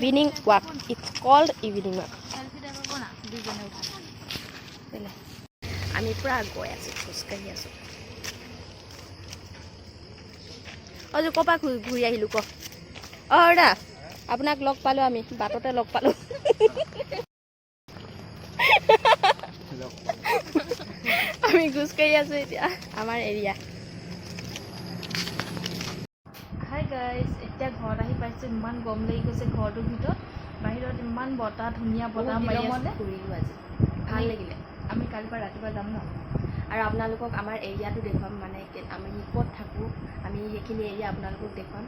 Evening walk, it's called evening walk. আমি পূৰা গৈ আছোঁ, খোজকাঢ়ি আছোঁ। অজু ক'ৰ পৰা ঘূৰি আহিলোঁ ক? অঁ দা আপোনাক লগ পালোঁ, আমি বাটতে লগ পালোঁ। আমি খোজকাঢ়ি আছোঁ এতিয়া আমাৰ এৰিয়া। হাই গাইজ, এতিয়া ঘৰত আহি পাইছোঁ। ইমান গৰম লাগি গৈছে ঘৰটোৰ ভিতৰত। বাহিৰত ইমান বতাহ, ধুনীয়া বতাহ মাৰি আছে। ফুৰিলোঁ আজি, ভাল লাগিলে। আমি কালিৰ পৰা ৰাতিপুৱা যাম ন, আৰু আপোনালোকক আমাৰ এৰিয়াটো দেখুৱাম, মানে আমি ক'ত থাকোঁ, আমি সেইখিনি এৰিয়া আপোনালোকক দেখুৱাম,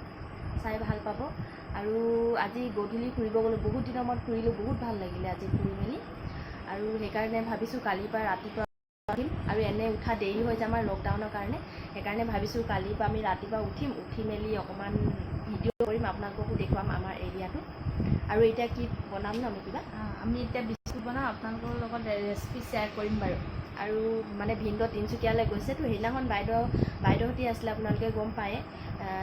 চাই ভাল পাব। আৰু আজি গধূলি ফুৰিব গ'লোঁ, বহুত দিনৰ মূৰত ফুৰিলোঁ, বহুত ভাল লাগিলে আজি ফুৰি মেলি। আৰু সেইকাৰণে ভাবিছোঁ কালিৰ পৰা ৰাতিপুৱা উঠিম। আৰু এনে উঠা দেৰি হৈ যায় আমাৰ লকডাউনৰ কাৰণে, সেইকাৰণে ভাবিছোঁ কালিৰ পৰা আমি ৰাতিপুৱা উঠিম, উঠি মেলি অকণমান ভিডিঅ' কৰিম, আপোনালোককো দেখুৱাম আমাৰ এৰিয়াটো। আৰু এতিয়া কি বনাম ন আমি কিবা, আমি এতিয়া বিস্কুট বনাম, আপোনালোকৰ লগত ৰেচিপি শ্বেয়াৰ কৰিম বাৰু। আৰু মানে ভিনদেউ তিনিচুকীয়ালৈ গৈছেতো, সেইদিনাখন বাইদেউহঁতি আছিলে, আপোনালোকে গম পায়ে।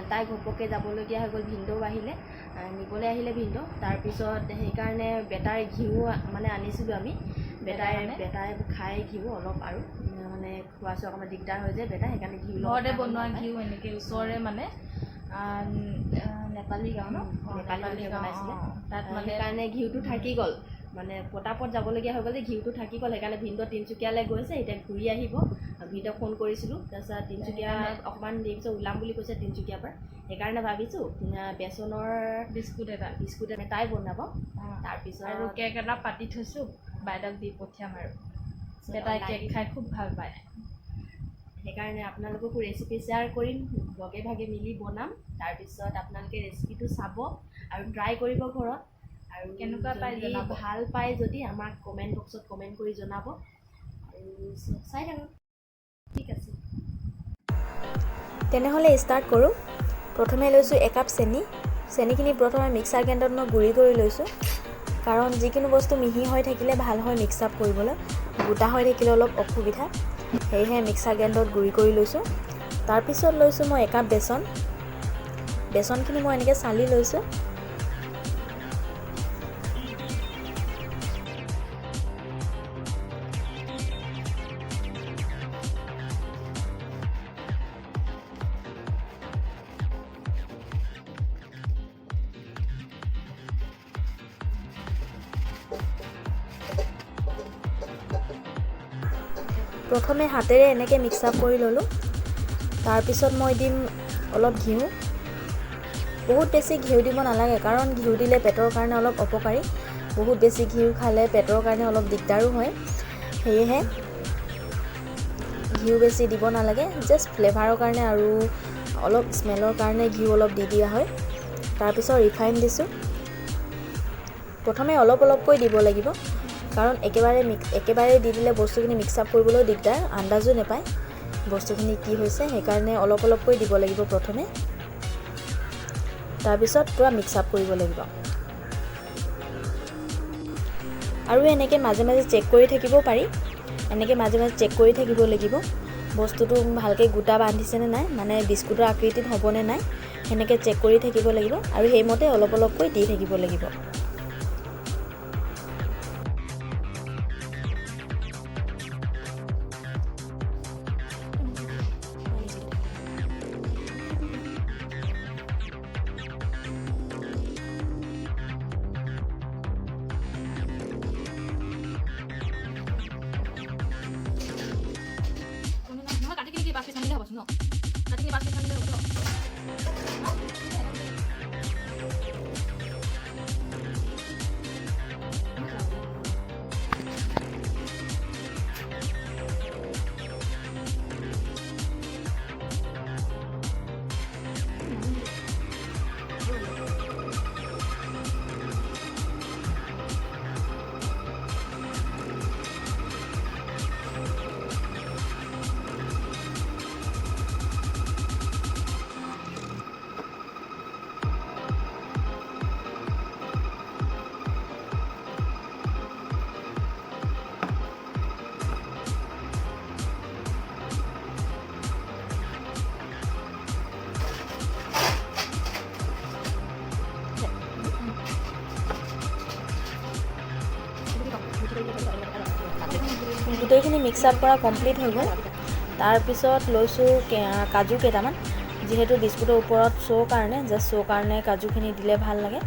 তাই ঘপককৈ যাবলগীয়া হৈ গ'ল, ভিনদেউ আহিলে, নিবলৈ আহিলে ভিনদেউ। তাৰপিছত সেইকাৰণে বেটাৰ ঘিউ মানে আনিছিলোঁ আমি, বেটাই খাই ঘিউ অলপ, আৰু মানে খোৱা চোৱা অকণমান দিগদাৰ হৈ যায় বেটাই, সেইকাৰণে ঘিউ ঘৰতে বনোৱা ঘিউ, এনেকৈ ওচৰৰে মানে নেপালী গাঁও ন, নেপালী বনাইছিলে তাত মানে সেইকাৰণে ঘিউটো থাকি গ'ল, মানে পটাপট যাবলগীয়া হৈ গ'ল যে ঘিউটো থাকি গ'ল। সেইকাৰণে ভিনদেউ তিনিচুকীয়ালৈ গৈছে, এতিয়া ঘূৰি আহিব। ভিনদেউক ফোন কৰিছিলোঁ, তাৰপিছত তিনিচুকীয়া অকণমান দেৰি পিছত ওলাম বুলি কৈছে তিনিচুকীয়াৰ পৰা। সেইকাৰণে ভাবিছোঁ বেচনৰ বিস্কুট এটাই বনাব। তাৰপিছত আৰু কেক এটা পাতি থৈছোঁ, বাইদেউক দি পঠিয়াম। আৰু বেটাই কেক খাই খুব ভাল পায়, সেইকাৰণে আপোনালোককো ৰেচিপি শ্বেয়াৰ কৰিম, লগে ভাগে মিলি বনাম। তাৰপিছত আপোনালোকে ৰেচিপিটো চাব আৰু ট্ৰাই কৰিব ঘৰত, আৰু কেনেকুৱা পাই জনাব। ভাল পায় যদি আমাক কমেণ্ট বক্সত কমেণ্ট কৰি জনাব। আৰু চাই থাকক, ঠিক আছে তেনেহ'লে ষ্টাৰ্ট কৰোঁ। প্ৰথমে লৈছোঁ একাপ চেনি। চেনিখিনি প্ৰথমে মিক্সাৰ গ্ৰাইণ্ডাৰত মই গুড়ি কৰি লৈছোঁ, কাৰণ যিকোনো বস্তু মিহি হৈ থাকিলে ভাল হয় মিক্স আপ কৰিবলৈ, গোটা হৈ থাকিলে অলপ অসুবিধা, সেয়েহে মিক্সাৰ গ্ৰাইণ্ডাৰত গুড়ি কৰি লৈছোঁ। তাৰপিছত লৈছোঁ মই একাপ বেচন। বেচনখিনি মই এনেকৈ চালি লৈছোঁ। প্ৰথমে হাতেৰে এনেকৈ মিক্স আপ কৰি ল'লোঁ। তাৰপিছত মই দিম অলপ ঘিউ। বহুত বেছি ঘিউ দিব নালাগে, কাৰণ ঘিউ দিলে পেটৰ কাৰণে অলপ অপকাৰী। বহুত বেছি ঘিউ খালে পেটৰ কাৰণে অলপ দিগদাৰো হয়, সেয়েহে ঘিউ বেছি দিব নালাগে। জাষ্ট ফ্লেভাৰৰ কাৰণে আৰু অলপ স্মেলৰ কাৰণে ঘিউ অলপ দি দিয়া হয়। তাৰপিছত ৰিফাইন দিছোঁ। প্ৰথমে অলপ অলপকৈ দিব লাগিব, কাৰণ একেবাৰে দি দিলে বস্তুখিনি মিক্স আপ কৰিবলৈ দিগদাৰ, আন্দাজো নাপায় বস্তুখিনি কি হৈছে। সেইকাৰণে অলপ অলপকৈ দিব লাগিব প্ৰথমে, তাৰপিছত পূৰা মিক্স আপ কৰিব লাগিব। আৰু এনেকৈ মাজে মাজে চেক কৰি থাকিব পাৰি, এনেকৈ মাজে মাজে চেক কৰি থাকিব লাগিব বস্তুটো ভালকৈ গোটা বান্ধিছেনে নাই, মানে বিস্কুটৰ আকৃতিত হ'বনে নাই, সেনেকৈ চেক কৰি থাকিব লাগিব। আৰু সেইমতে অলপ অলপকৈ দি থাকিব লাগিব। গোটেইখিনি মিক্স আপ কৰা কমপ্লিট হৈ গ'ল। তাৰপিছত লৈছোঁ কাজু কেইটামান, যিহেতু বিস্কুটৰ ওপৰত শ্ব' কাৰণে কাজুখিনি দিলে ভাল লাগে,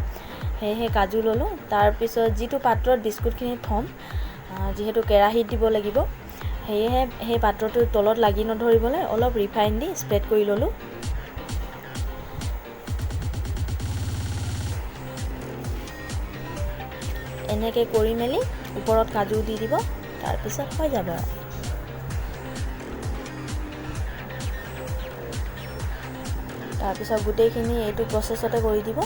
সেয়েহে কাজু ল'লোঁ। তাৰপিছত যিটো পাত্ৰত বিস্কুটখিনি থ'ম, যিহেতু কেৰাহীত দিব লাগিব, সেয়েহে সেই পাত্ৰটোৰ তলত লাগি নধৰিবলৈ অলপ ৰিফাইন দি স্প্ৰেড কৰি ল'লোঁ। এনেকৈ কৰি মেলি ওপৰত কাজু দি দিব, তাৰপিছত হৈ যাব। তাৰপিছত গোটেইখিনি এইটো প্ৰচেছতে কৰি দিব।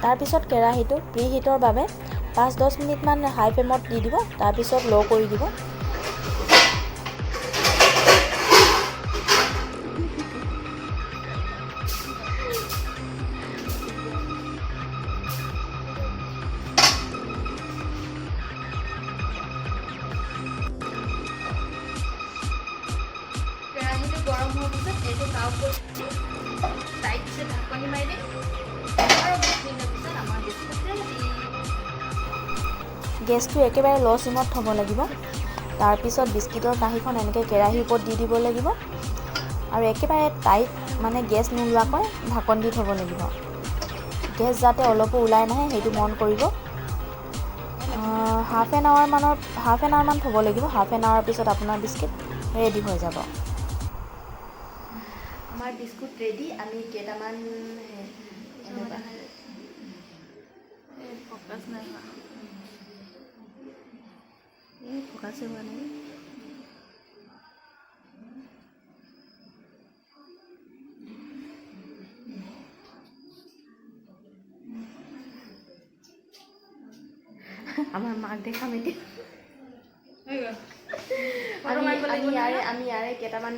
তাৰপিছত কেৰাহীটো প্ৰিহিটৰ বাবে 5-10 মিনিটমান হাই ফ্লেমত দি দিব, তাৰপিছত ল' কৰি দিব। কেৰাহীটো গৰম হোৱাৰ পিছত এইটো তাৰ ওপৰত টাইটছে ঢাকনি মাৰি দিম। গেছটো একেবাৰে ল' চিমত থ'ব লাগিব। তাৰপিছত বিস্কুটৰ কাঁহীখন এনেকৈ কেৰাহীৰ ওপৰত দি দিব লাগিব আৰু একেবাৰে টাইট, মানে গেছ নোলোৱাকৈ ঢাকন দি থ'ব লাগিব। গেছ যাতে অলপো ওলাই নাহে সেইটো মন কৰিব। হাফ এন আৱাৰমান থ'ব লাগিব। হাফ এন আৱাৰৰ পিছত আপোনাৰ বিস্কুট ৰেডি হৈ যাব। আমাৰ বিস্কুট ৰেডি। আমি কেইটামান ফকাছে হোৱা নাই। আমাৰ মাক দেখাম এতিয়া। আমি ইয়াৰে কেইটামান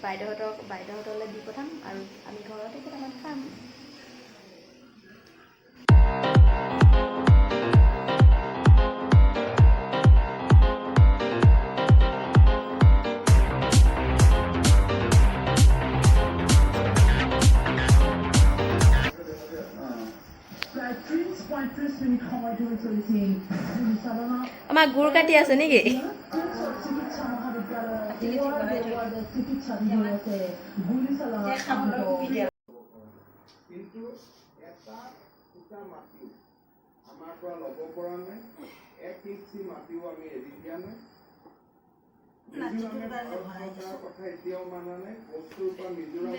বাইদেউহঁতলৈ দি পঠাম আৰু আমি ঘৰতে কেইটামান খাম। আমাৰ গুৰ কাটি আছে নেকি? কিন্তু এটা ফুটা মাটিও আমাৰ পৰা ল'ব পৰা নাই, 1 ইঞ্চি মাটিও আমি এৰি দিয়া নাই। কথা এতিয়াও মানা নাই। বস্তুৰ পৰা মিজোৰাম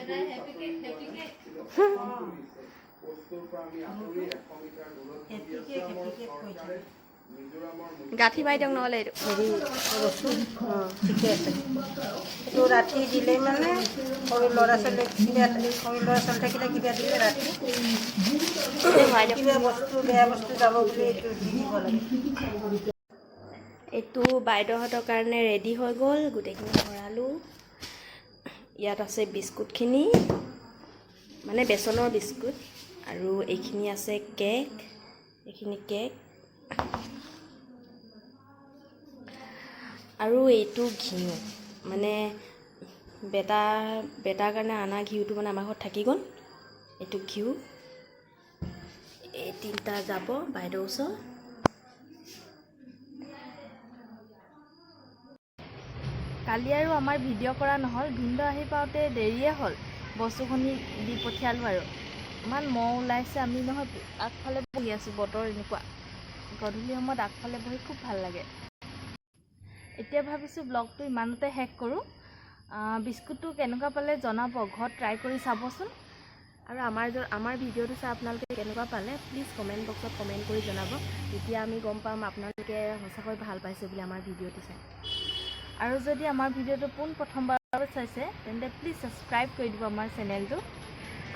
বস্তুৰ পৰা আমি আঁতৰি 100 মিটাৰ দূৰত চৰকাৰে গাঁঠি বাই দিয়ক নহ'লে এইটো ঠিকে আছে। এইটো ৰাতি দিলে মানে সৰু ল'ৰা ছোৱালী থাকিলে কিবা দিলে ৰাতি কিবা বস্তু বেয়া বস্তু যাব বুলি এইটো দি দিব লাগে। এইটো বাইদেউহঁতৰ কাৰণে ৰেডি হৈ গ'ল। গোটেইখিনি ভৰালোঁ। ইয়াত আছে বিস্কুটখিনি, মানে বেচনৰ বিস্কুট, আৰু এইখিনি আছে কেক। এইখিনি কেক আৰু এইটো ঘিউ, মানে বেটাৰ কাৰণে অনা ঘিউটো মানে আমাৰ ঘৰত থাকি গ'ল। এইটো ঘিউ, এই 3টা যাব বাইদেউৰ ওচৰত। কালি আৰু আমাৰ ভিডিঅ' কৰা নহ'ল, ভিনদেউ আহি পাওঁতে দেৰিয়ে হ'ল। বস্তুখিনি দি পঠিয়ালোঁ আৰু ইমান মহ ওলাইছে। আমি নহয় আগফালে বহি আছোঁ, বতৰ এনেকুৱা। গধূলি সময়ত আগফালে বহি খুব ভাল লাগে। এতিয়া ভাবিছোঁ ব্লগটো ইমানতে শেষ কৰোঁ। বিস্কুটটো কেনেকুৱা পালে জনাব, ঘৰত ট্ৰাই কৰি চাবচোন। আৰু আমাৰ ভিডিঅ'টো চাই আপোনালোকে কেনেকুৱা পালে প্লিজ কমেণ্ট বক্সত কমেণ্ট কৰি জনাব। তেতিয়া আমি গম পাম আপোনালোকে সঁচাকৈ ভাল পাইছে বুলি আমাৰ ভিডিঅ'টো চাই। আৰু যদি আমাৰ ভিডিঅ'টো পোনপ্ৰথমবাৰ চাইছে তেন্তে প্লিজ ছাবস্ক্ৰাইব কৰি দিব আমাৰ চেনেলটো।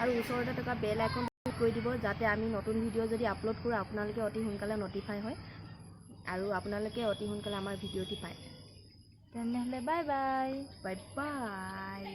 আৰু ওচৰতে থকা বেল আইকন কৰি দিব যাতে আমি নতুন ভিডিঅ' যদি আপলোড কৰোঁ আপোনালোকে অতি সোনকালে ন'টিফাই হয় আৰু আপোনালোকে অতি সোনকালে আমাৰ ভিডিঅ'টি পায়। তেনেহ'লে বাই বাই। Bye bye.